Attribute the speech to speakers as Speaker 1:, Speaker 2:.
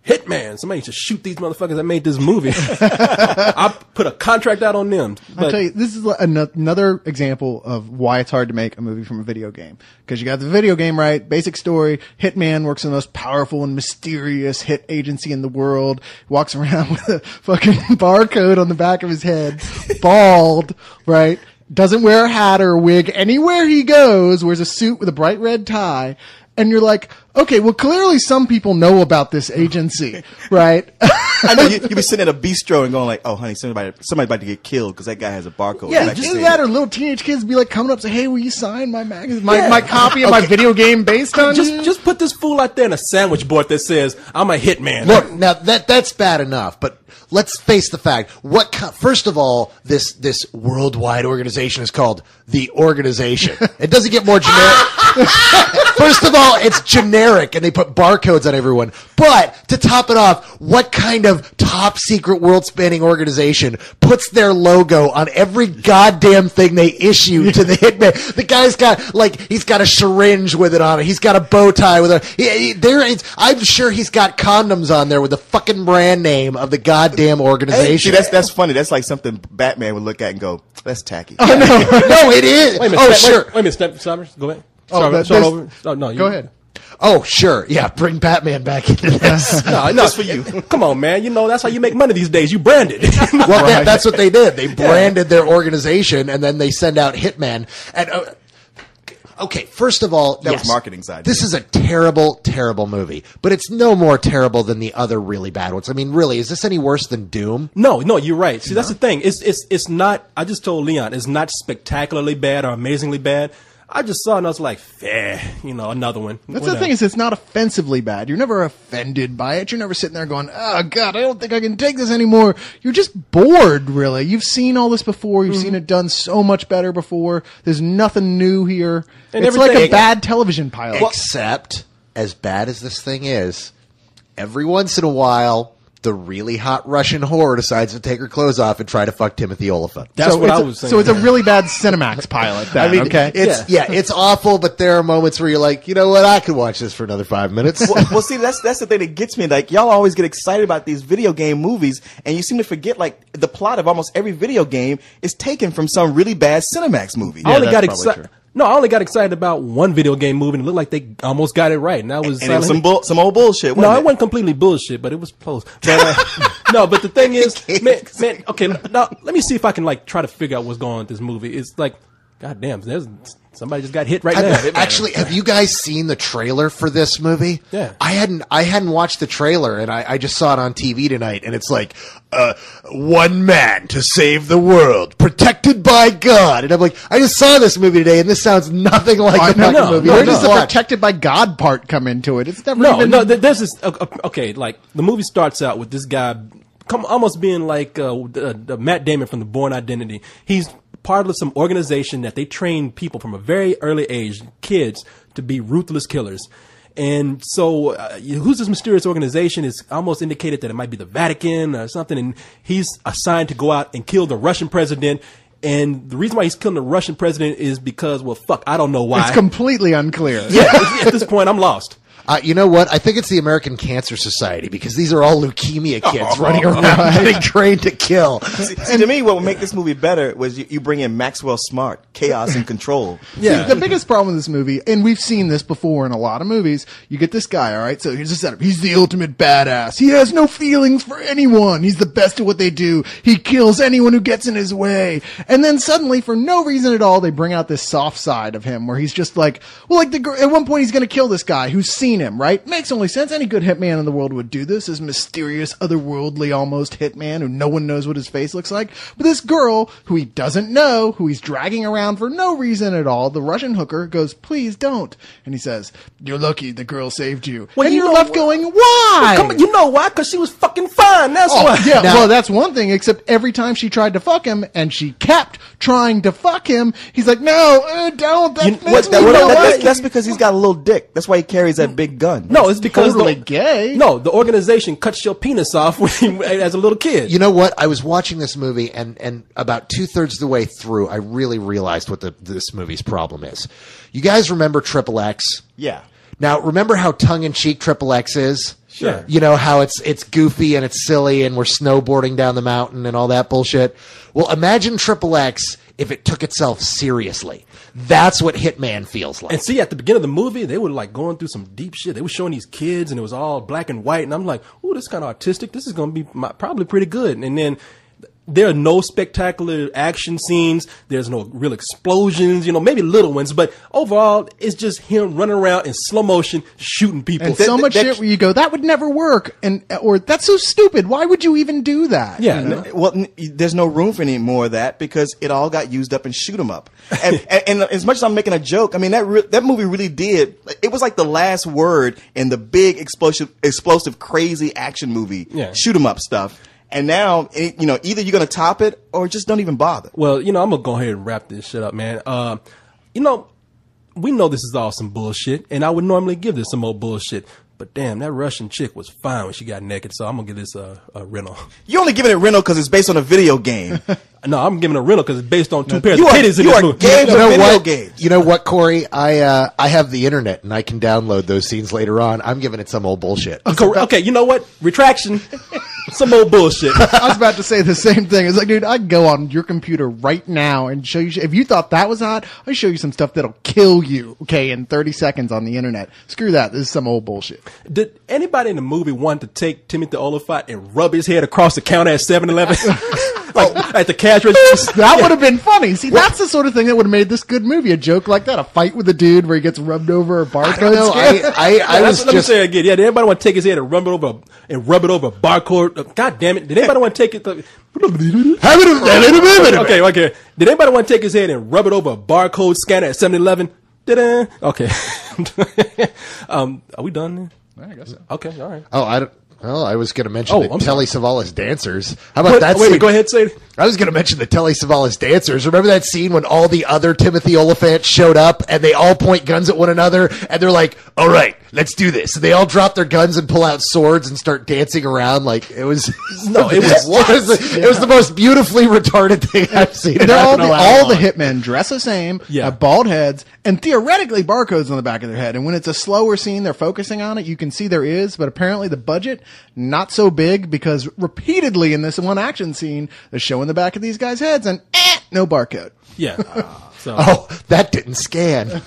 Speaker 1: Hitman. Somebody should shoot these motherfuckers that made this movie. I put a contract out on them. But
Speaker 2: I'll tell you, this is another example of why it's hard to make a movie from a video game. Because you got the video game, right? Basic story. Hitman works in the most powerful and mysterious hit agency in the world. Walks around with a fucking barcode on the back of his head. Bald, right? Doesn't wear a hat or a wig anywhere he goes. Wears a suit with a bright red tie. And you're like, okay, well, clearly some people know about this agency, right?
Speaker 3: I know you be sitting at a bistro and going like, "Oh, honey, somebody about to get killed because that guy has a barcode."
Speaker 2: Yeah, just that, or little teenage kids be like coming up, say, "Hey, will you sign my magazine, my copy of my video game based on you?"
Speaker 1: Just put this fool out there in a sandwich board that says, "I'm a hitman."
Speaker 4: Look, now that's bad enough, but let's face the fact. First of all, this worldwide organization is called the Organization. It doesn't get more generic. First of all, it's generic, and they put barcodes on everyone. But to top it off, what kind of top secret world-spanning organization puts their logo on every goddamn thing they issue to the hitman? The guy's got he's got a syringe with it on it. He's got a bow tie with it. I'm sure he's got condoms on there with the fucking brand name of the goddamn organization.
Speaker 3: Hey, see, that's funny. That's like something Batman would look at and go, "That's tacky."
Speaker 4: Oh, no, it is.
Speaker 1: Wait a minute, wait a minute, Summers, go ahead. Go ahead.
Speaker 4: Oh, sure. Yeah, bring Batman back into this.
Speaker 1: No, just for you. Come on, man. You know, that's how you make money these days. You brand it.
Speaker 4: Well, that's what they did. They branded their organization, and then they send out Hitman. And okay, first of all,
Speaker 3: that was marketing side.
Speaker 4: This is a terrible, terrible movie, but it's no more terrible than the other really bad ones. I mean, really, is this any worse than Doom?
Speaker 1: No, you're right. See, that's the thing. It's not. I just told Leon, it's not spectacularly bad or amazingly bad. I just saw it and I was like, another one.
Speaker 2: That's the thing, is it's not offensively bad. You're never offended by it. You're never sitting there going, "Oh, God, I don't think I can take this anymore." You're just bored, really. You've seen all this before. You've seen it done so much better before. There's nothing new here. And it's like a bad television pilot.
Speaker 4: Except, as bad as this thing is, every once in a while, the really hot Russian whore decides to take her clothes off and try to fuck Timothy Olyphant.
Speaker 1: That's what I was saying.
Speaker 2: So it's a really bad Cinemax pilot, then,
Speaker 4: I mean,
Speaker 2: okay?
Speaker 4: It's awful, but there are moments where you're like, you know what, I could watch this for another 5 minutes.
Speaker 3: Well, see, that's the thing that gets me. Like, y'all always get excited about these video game movies, and you seem to forget, like, the plot of almost every video game is taken from some really bad Cinemax movie.
Speaker 1: I only got excited. No, I only got excited about one video game movie, and it looked like they almost got it right. And that was,
Speaker 3: it was some old bullshit.
Speaker 1: No, it wasn't completely bullshit, but it was close. But, no, but the thing is, man, okay, now let me see if I can try to figure out what's going on with this movie. It's like, goddamn, somebody just got hit right now.
Speaker 4: Actually, have you guys seen the trailer for this movie?
Speaker 1: Yeah.
Speaker 4: I hadn't watched the trailer, and I just saw it on TV tonight, and it's like, one man to save the world, protected by God. And I'm like, I just saw this movie today, and this sounds nothing like the fucking movie.
Speaker 2: Where does the protected by God part come into it? It's never even...
Speaker 1: No, this is, okay, like, the movie starts out with this guy almost being like Matt Damon from The Bourne Identity. He's part of some organization that they train people from a very early age, kids, to be ruthless killers. And so who's this mysterious organization? Is almost indicated that it might be the Vatican or something. And he's assigned to go out and kill the Russian president. And the reason why he's killing the Russian president is because, well, fuck, I don't know why.
Speaker 2: It's completely unclear.
Speaker 1: Yeah, at this point, I'm lost.
Speaker 4: You know what? I think it's the American Cancer Society, because these are all leukemia kids running around getting trained to kill.
Speaker 3: See, to me, what would make this movie better was you bring in Maxwell Smart, chaos and control.
Speaker 2: Yeah. See, the biggest problem with this movie, and we've seen this before in a lot of movies, you get this guy, all right? So here's the setup. He's the ultimate badass. He has no feelings for anyone. He's the best at what they do. He kills anyone who gets in his way. And then suddenly, for no reason at all, they bring out this soft side of him where he's just like, well, like at one point he's going to kill this guy who's seen him, right? Makes only sense. Any good hitman in the world would do this. This mysterious, otherworldly, almost hitman who no one knows what his face looks like. But this girl, who he doesn't know, who he's dragging around for no reason at all, the Russian hooker, goes, "Please don't." And he says, "You're lucky the girl saved you." Well, and you're left going, why?
Speaker 1: Well, come on, you know why? Because she was fucking fine. That's why.
Speaker 2: Yeah, well, that's one thing, except every time she tried to fuck him, and she kept trying to fuck him, he's like, "No, don't."
Speaker 3: That's because he's got a little dick. That's why he carries that big gun.
Speaker 1: No, it's because
Speaker 2: totally gay.
Speaker 1: No, the organization cuts your penis off as a little kid.
Speaker 4: You know what? I was watching this movie, and about 2/3 of the way through, I really realized what this movie's problem is. You guys remember Triple X?
Speaker 3: Yeah.
Speaker 4: Now, remember how tongue-in-cheek Triple X is?
Speaker 1: Sure.
Speaker 4: You know how it's goofy and it's silly and we're snowboarding down the mountain and all that bullshit. Well, imagine Triple X if it took itself seriously. That's what Hitman feels like.
Speaker 1: And see, at the beginning of the movie, they were like going through some deep shit. They were showing these kids, and it was all black and white. And I'm like, "Ooh, this is kind of artistic. This is going to be probably pretty good." And then there are no spectacular action scenes. There's no real explosions. You know, maybe little ones, but overall, it's just him running around in slow motion shooting people.
Speaker 2: And so much shit where you go, that would never work, or that's so stupid. Why would you even do that?
Speaker 1: Yeah.
Speaker 2: You know?
Speaker 3: Well, there's no room for any more of that because it all got used up in shoot 'em up. And as much as I'm making a joke, I mean that movie really did. It was like the last word in the big explosive, crazy action movie.
Speaker 1: Yeah.
Speaker 3: Shoot 'em up stuff. And now, you know, either you're going to top it or just don't even bother.
Speaker 1: Well, you know, I'm going to go ahead and wrap this shit up, man. You know, we know this is all some bullshit, and I would normally give this some old bullshit. But damn, that Russian chick was fine when she got naked, so I'm going to give this a rental.
Speaker 3: You're only giving it rental because it's based on a video game.
Speaker 1: No, I'm giving it a rental because it's based on two pairs
Speaker 3: you
Speaker 1: of
Speaker 3: are-
Speaker 1: titties in
Speaker 3: you
Speaker 1: this
Speaker 3: are
Speaker 1: movie.
Speaker 3: gay
Speaker 4: You
Speaker 3: for
Speaker 4: know
Speaker 3: video
Speaker 4: what?
Speaker 3: games.
Speaker 4: You know what, Corey? I have the internet and I can download those scenes later on. I'm giving it some old bullshit.
Speaker 1: Okay, you know what? Retraction. Some old bullshit.
Speaker 2: I was about to say the same thing. It's like, dude, I can go on your computer right now and show you. If you thought that was hot, I'll show you some stuff that'll kill you, okay, in 30 seconds on the internet. Screw that. This is some old bullshit.
Speaker 1: Did anybody in the movie want to take Timothy Olyphant and rub his head across the counter at 7-Eleven? Like at the cash register?
Speaker 2: That would have been funny. See, that's the sort of thing that would have made this good movie. A joke like that. A fight with a dude where he gets rubbed over a barcode
Speaker 4: No,
Speaker 2: scanner.
Speaker 4: I was
Speaker 1: Let me
Speaker 4: just
Speaker 1: say it again. Yeah, did anybody want to take his head and rub it over a barcode? God damn it. Did anybody want to take it? Okay. Did anybody want to take his head and rub it over a barcode scanner at 7-Eleven? Okay. Are we done then?
Speaker 2: I guess so.
Speaker 1: Okay, all right.
Speaker 4: I was going to mention the
Speaker 1: I'm
Speaker 4: Telly Savalas dancers. How about that
Speaker 1: Wait,
Speaker 4: scene?
Speaker 1: go ahead, say it.
Speaker 4: I was going to mention the Telly Savalas dancers. Remember that scene when all the other Timothy Olyphants showed up and they all point guns at one another and they're like, all right, let's do this. And they all drop their guns and pull out swords and start dancing around like it was.
Speaker 1: No, it
Speaker 4: was the most beautifully retarded thing I've seen.
Speaker 2: They're all
Speaker 4: all
Speaker 2: the hitmen dress the same,
Speaker 1: Yeah.
Speaker 2: have bald heads, and theoretically barcodes on the back of their head. And when it's a slower scene, they're focusing on it. You can see there is, but apparently the budget not so big because repeatedly in this one action scene, they're showing the back of these guys' heads and no barcode.
Speaker 1: Yeah. So.
Speaker 4: Oh, that didn't scan.